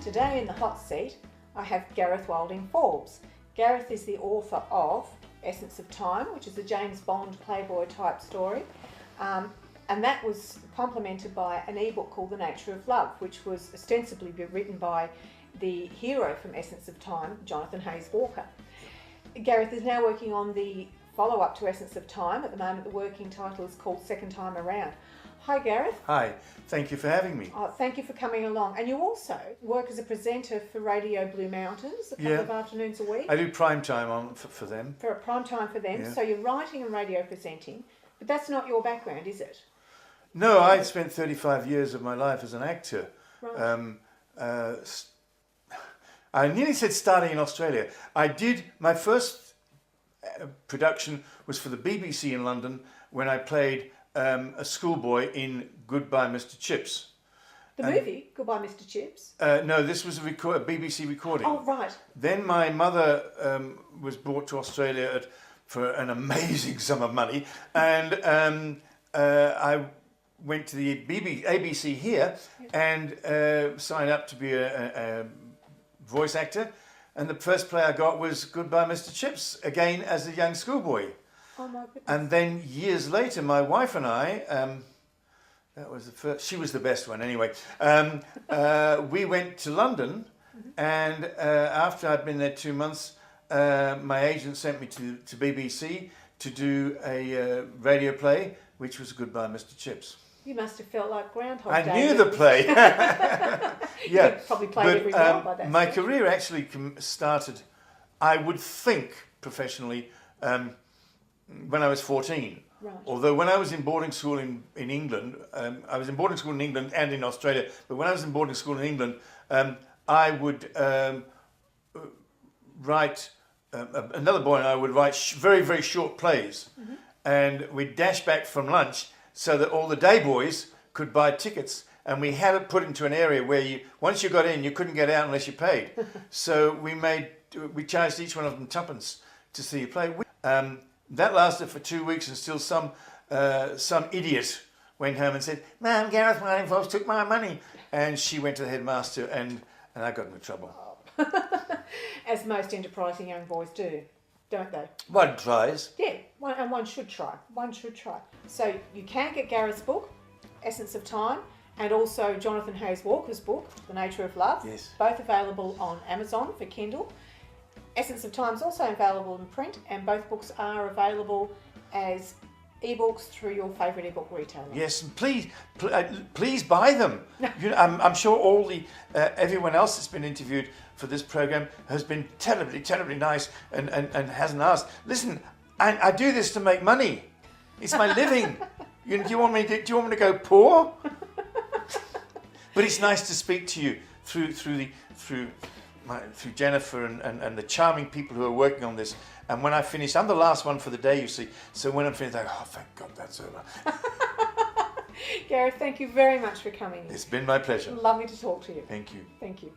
Today in the hot seat, I have Gareth Wilding Forbes. Gareth is the author of Essence of Time, which is a James Bond Playboy type story. And that was complemented by an ebook called The Nature of Love, which was ostensibly written by the hero from Essence of Time, Jonathan Hayes Walker. Gareth is now working on the follow-up to Essence of Time. At the moment, the working title is called Second Time Around. Hi, Gareth. Hi, thank you for having me. Oh, thank you for coming along. And you also work as a presenter for Radio Blue Mountains a couple of afternoons a week. I do prime time on for them. For a prime time for them. Yeah. So you're writing and radio presenting, but that's not your background, is it? No, I spent 35 years of my life as an actor. Right. I nearly said starting in Australia. I did, my first production was for the BBC in London when I played a schoolboy in Goodbye Mr. Chips. The movie, Goodbye Mr. Chips? No, this was a BBC recording. Oh, right. Then my mother was brought to Australia for an amazing sum of money, and I went to the ABC here and signed up to be a voice actor, and the first play I got was Goodbye Mr. Chips, again as a young schoolboy. Oh my goodness. And then years later, my wife and I, that was the first, she was the best one anyway, we went to London, and after I'd been there 2 months, my agent sent me to BBC to do a radio play, which was Goodbye Mr. Chips. You must have felt like Groundhog Day. I knew the play. You probably played every role by that my stage. career actually started, I would think, professionally when I was 14. Right. Although when I was in boarding school in England, I was in boarding school in England and in Australia, but when I was in boarding school in England, I would write, another boy and I would write very, very short plays. And we'd dash back from lunch so that all the day boys could buy tickets, and we had it put into an area where once you got in, you couldn't get out unless you paid. So we charged each one of them tuppence to see a play. That lasted for 2 weeks, and still some idiot went home and said, "Ma'am, Gareth Wilding Forbes took my money," and she went to the headmaster, and I got into trouble. As most enterprising young boys do, don't they? One tries. Yeah, one should try. One should try. So you can get Gareth's book, Essence of Time, and also Jonathan Hayes Walker's book, The Nature of Love. Yes. Both available on Amazon for Kindle. Essence of Time is also available in print, and both books are available as ebooks through your favourite ebook retailer. Yes, and please buy them. I'm sure everyone else that's been interviewed for this program has been terribly, terribly nice and hasn't asked. Listen, I do this to make money. It's my living. Do you want me to go poor? But it's nice to speak to you through Jennifer and the charming people who are working on this. And when I finish, I'm the last one for the day, you see. So when I'm finished, I go, oh, thank God that's over. Gareth, thank you very much for coming in. It's been my pleasure. Lovely to talk to you. Thank you. Thank you.